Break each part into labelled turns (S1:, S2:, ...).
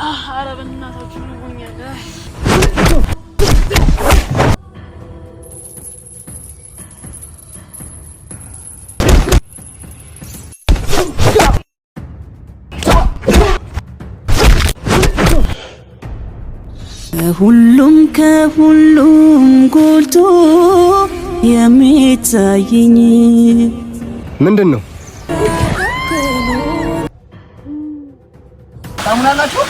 S1: ኧረ በእናታችሁ ንጉኛል።
S2: ከሁሉም ጎልቶ የሚታየኝ
S3: ምንድነው?
S4: ታሙናላችሁ?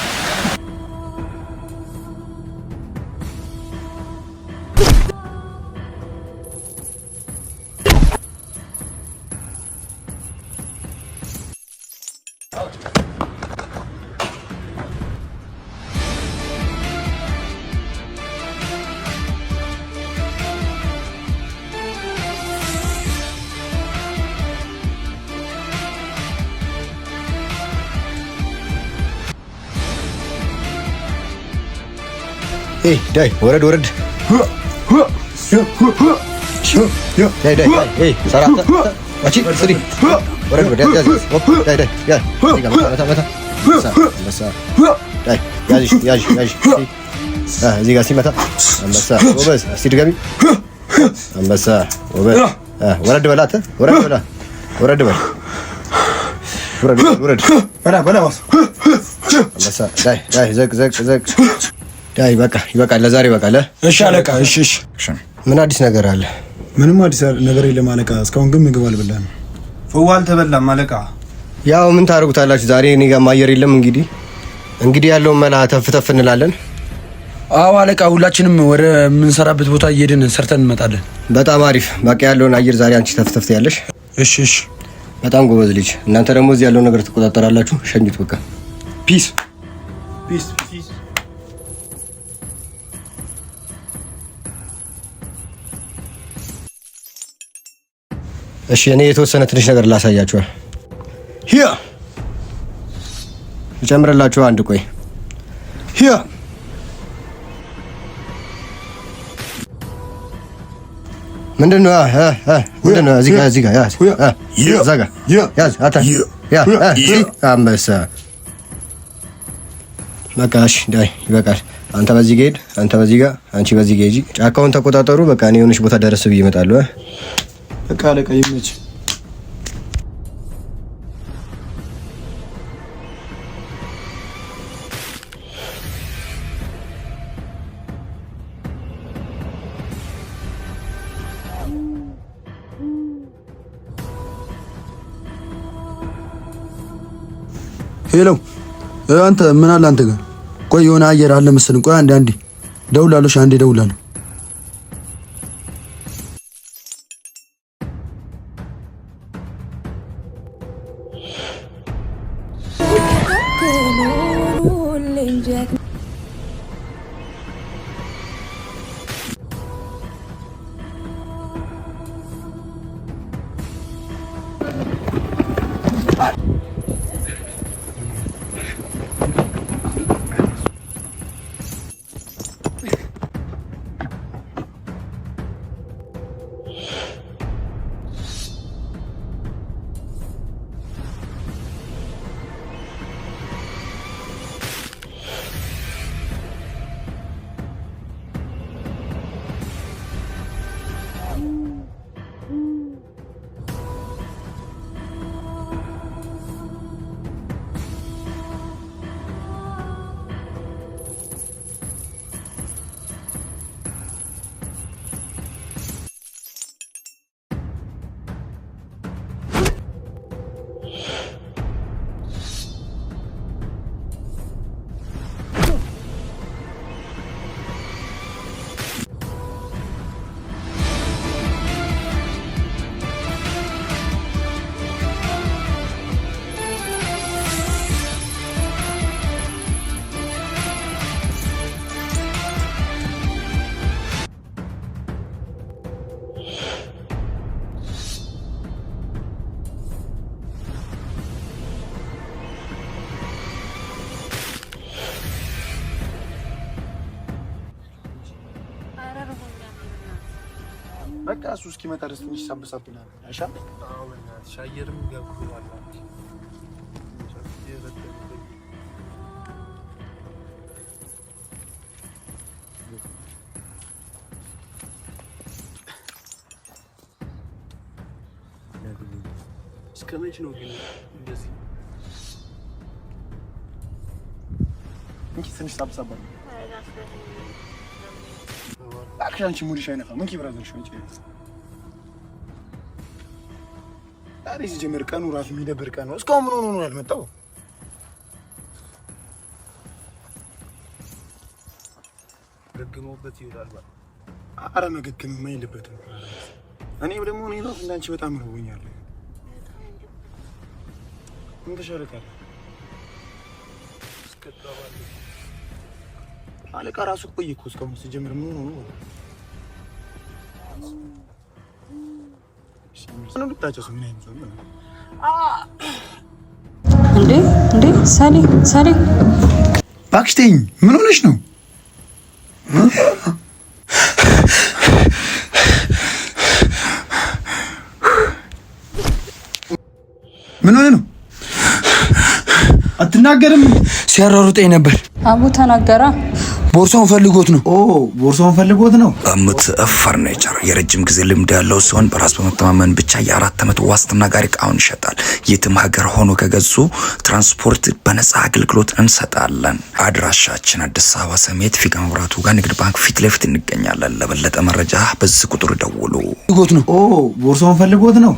S3: ዳይ ወረድ ዳይ ሰራታ አቺ ስሪ ወረድ ያዝ ዳይ ያዝ እዚህ ጋር ሲመታ አንበሳ ወበስ እስቲ ድጋሚ አንበሳ ወበስ ወረድ በላት ወረድ በላ አንበሳ ዳይ ዘቅ ዳይ በቃ ለዛሬ በቃለ።
S5: እሺ አለቃ። እሺ
S3: ምን አዲስ ነገር አለ?
S5: ምንም አዲስ ነገር የለም አለቃ። እስካሁን ግን ምግብ አልበላንም።
S6: ፍዋ አልተበላም አለቃ።
S3: ያው ምን ታደርጉታላችሁ? ዛሬ እኔ ጋር ማየር የለም። እንግዲህ ያለውን መላ ተፍተፍ እንላለን።
S5: አዎ አለቃ፣ ሁላችንም ወደ ምንሰራበት ቦታ እየሄድን ሰርተን እንመጣለን።
S3: በጣም አሪፍ። በቃ ያለውን አየር ዛሬ አንቺ ተፍተፍት ያለሽ።
S5: እሺ
S3: በጣም ጎበዝ ልጅ። እናንተ ደግሞ እዚህ ያለውን ነገር ትቆጣጠራላችሁ። ሸኝት በቃ።
S5: ፒስ።
S3: እሺ እኔ የተወሰነ ትንሽ ነገር ላሳያችሁ። ሂያ እጨምርላችሁ አንድ ቆይ። ሂያ ምንድነው? እዚህ ጋር ያዝ አታ አንበሳ። በቃ እሺ ዳይ ይበቃል። አንተ በዚህ ጋር ሂድ፣ አንተ በዚህ ጋር፣ አንቺ በዚህ ጋር ሂጂ። ጫካውን ተቆጣጠሩ። በቃ እኔ የሆነች ቦታ ደረስ ብዬ እመጣለሁ።
S5: በቃ አለቃ ይመች። ሄሎ አንተ ምን አለ አንተ ጋር? ቆይ የሆነ አየር አለ መሰለኝ። ቆይ አንዴ ደውላለሁ። አንዴ ደውላለሁ።
S6: በቃ እሱ እስኪመጣ ድረስ ትንሽ ሳብሳብናል። አይሻል?
S4: አዎ በእናትሽ አየርም ገብቷል። እስከመቼ ነው ግን እንደዚህ?
S6: እንኪ ትንሽ ሳብሳባ አክሽንቺ ሙዲሽ አይነፋም። እንኪ ብራዘር ሾንጭ ዛሬ ሲጀምር ቀኑ ራሱ የሚደብር ቀን ነው። እስካሁን ምን ሆኖ ነው ያልመጣው?
S4: ገግሞበት ይውላል ባል።
S6: አረ መገገም የማይልበትም እኔ ደግሞ እኔ ነው እንዳንቺ በጣም ርቦኛል። ምን ተሻለካለ?
S4: እስከታባለ
S6: አለቃ ራሱ ቆይ እኮ እስካሁን ሲጀምር ምን ሆኖ ነው? ነው ልታጨሱ ምን አይነት ነው?
S7: እንዴ ሳሊ
S6: እባክሽ ተይኝ። ምን ሆነሽ ነው? ምን ሆነ ነው? አትናገርም?
S5: ሲያሯሩጠኝ ነበር።
S7: አቡ ተናገራ።
S5: ቦርሳውን ፈልጎት ነው።
S6: ቦርሳውን ፈልጎት ነው።
S8: በምት ፈርኒቸር የረጅም ጊዜ ልምድ ያለው ሲሆን በራስ በመተማመን ብቻ የ4 ዓመት ዋስትና ጋር እቃውን ይሸጣል። የትም ሀገር ሆኖ ከገዙ ትራንስፖርት በነፃ አገልግሎት እንሰጣለን። አድራሻችን አዲስ አበባ ሰሜት ፊጋ መብራቱ ጋር ንግድ ባንክ ፊት ለፊት እንገኛለን። ለበለጠ መረጃ በዚህ ቁጥር ደውሉ።
S5: ፈልጎት ነው።
S6: ቦርሳውን ፈልጎት ነው።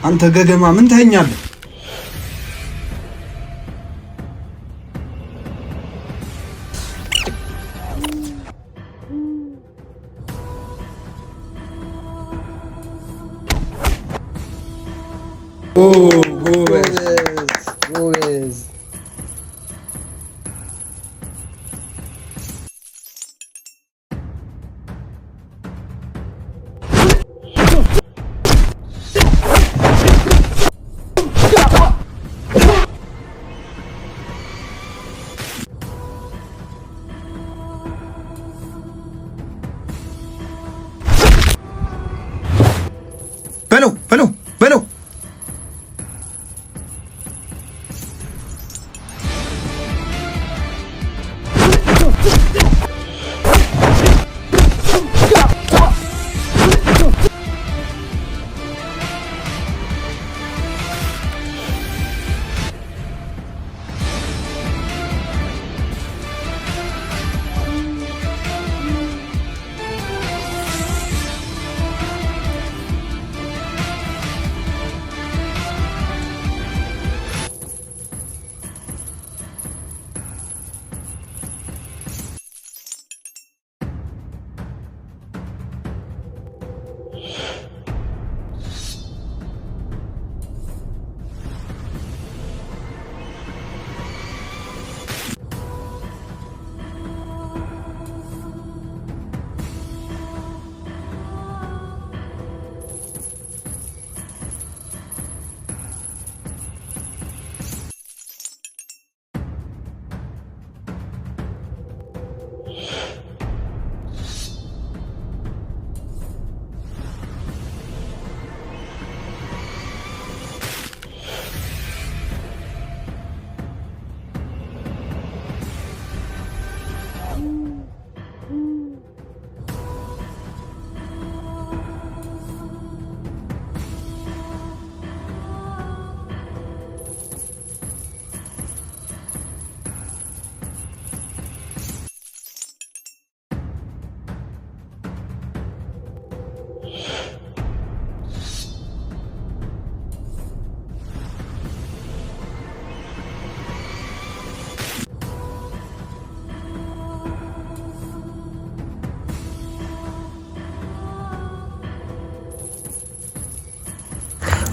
S5: አንተ ገገማ ምን ታኛለህ?
S3: ጎበዝ
S6: በለው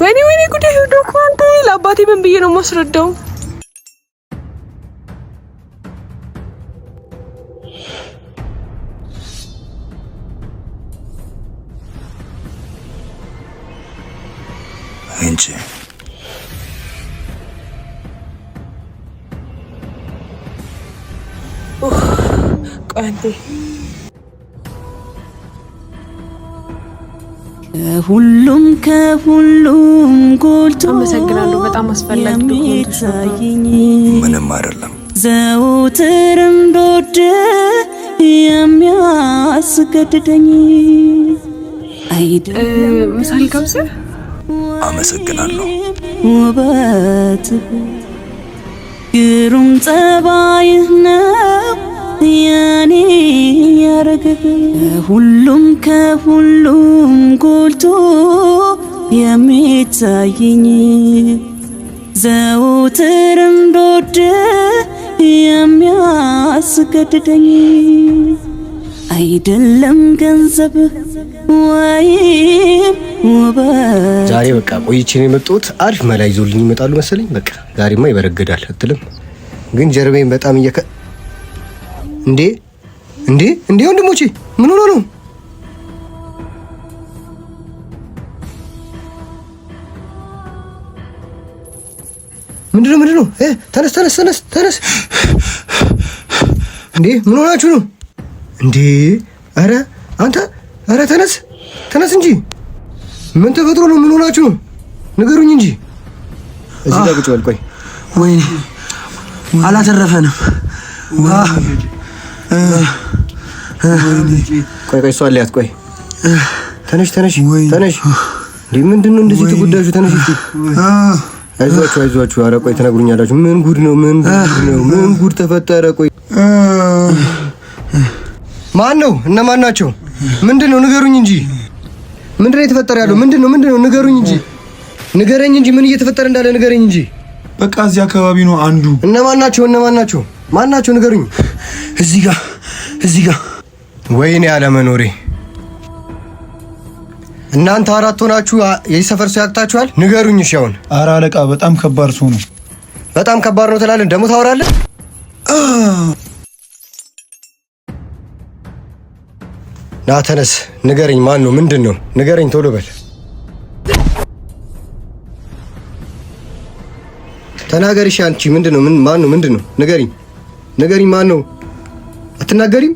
S1: ወይኔ ጉዴ! ዶክመንት ለአባቴ ምን ብዬ ነው ማስረዳው?
S8: እንጂ
S1: አንዴ
S2: ከሁሉም ጎልቶ
S1: አመሰግናለሁ። በጣም አስፈላጊ
S2: የሚታየኝ
S8: ምንም አይደለም።
S2: ዘወትር እንድወድ የሚያስገድደኝ አይደለም።
S1: ምሳሌ ጋብዘ
S8: አመሰግናለሁ።
S2: ውበት ግሩም ጸባይህ ነው የኔ ያረገኝ ከሁሉም ጎልቶ የሚታየኝ ዘወትር እንድወድ የሚያስገድደኝ አይደለም ገንዘብ ወይም ውበት።
S3: ዛሬ በቃ ቆይቼ ነው የመጣሁት። አሪፍ መላ ይዞልኝ ይመጣሉ መሰለኝ። በቃ ዛሬማ ይበረገዳል አትልም? ግን ጀርቤን በጣም እንዴ ወንድሞቼ ምን ሆኖ ነው? ምንድነው? ተነስ እንዴ ምን ሆናችሁ ነው እንዴ? ኧረ አንተ ተነስ እንጂ ምን ተፈጥሮ ነው? ምን ሆናችሁ ነው? ንገሩኝ እንጂ። እዚህ ጋር ቁጭ በል። ቆይ
S5: ወይኔ አላተረፈንም።
S3: ቆይ እሷ አለያት። ቆይ ተነሽ እንዴ ምንድነው እንደዚህ ተጎዳችሁ? ተነሽ እስቲ። አይዟችሁ። ኧረ ቆይ ትነግሩኛላችሁ። ምን ጉድ ነው? ምን ጉድ ተፈጠረ? ቆይ ማን ነው? እነማን ናቸው? ምንድነው? ንገሩኝ እንጂ። ምንድነው የተፈጠረ ያለው? ምንድነው? ንገሩኝ እንጂ። ንገረኝ እንጂ ምን እየተፈጠረ እንዳለ ንገረኝ እንጂ።
S6: በቃ እዚህ አካባቢ ነው አንዱ።
S3: እነማን ናቸው? ማን ናቸው? ንገሩኝ።
S5: እዚህ ጋር
S3: ወይኔ አለመኖሬ። እናንተ አራት ሆናችሁ የዚህ ሰፈር ሰው ያቅታችኋል? ንገሩኝ እሺ። አሁን
S6: ኧረ አለቃ በጣም ከባድ ሰው ነው።
S3: በጣም ከባድ ነው ትላለህ፣ ደግሞ ታወራለህ። ና ተነስ፣ ንገረኝ። ማን ነው? ምንድን ነው? ንገረኝ ቶሎ በል። ተናገሪ እሺ። አንቺ ምንድን ነው? ማን ነው? ምንድን ነው? ንገሪኝ። ማን ነው? አትናገሪም?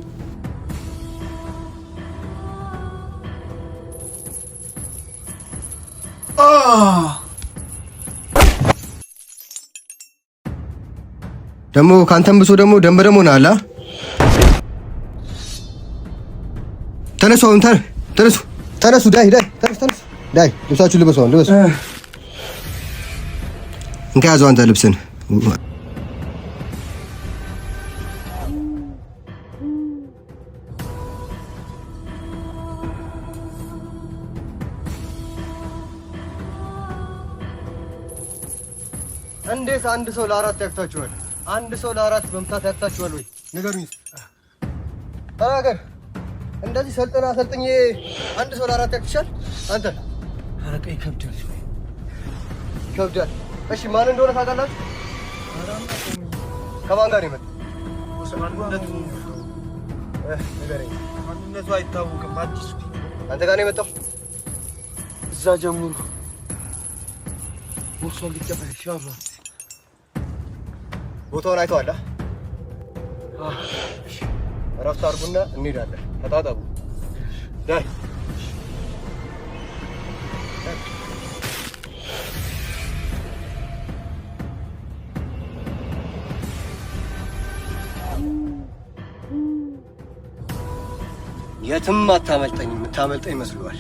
S3: ደግሞ ካንተም ብሶ ደግሞ ደንበ ናላ። ተነሱ፣ ዳይ ልብሳችሁ ልበሱ። እንካ ያዘው አንተ ልብስን። እንዴት አንድ ሰው ለአራት ያክታችኋል? አንድ ሰው ለአራት መምታት ያክታችኋል ወይ? ንገሩኝ። ተናገር። እንደዚህ ሰልጥኜ አንድ ሰው ለአራት ያክትሻል? አንተ
S6: አረቀ ይከብዳል።
S3: እሺ ማን እንደሆነ ታውቃላችሁ? ከማን ጋር የመጣው?
S6: ማንነቱ አይታወቅም። አዲስ
S3: አንተ ጋር ነው የመጣው?
S6: እዛ ጀምሮ ቦርሳውን ሊቀበል ይሻላል።
S3: ቦታውን አይተዋል? እረፍት አድርጉና እንሄዳለን። ተጣጣቡ። ዳይ የትም አታመልጠኝ። የምታመልጠኝ ይመስለዋል።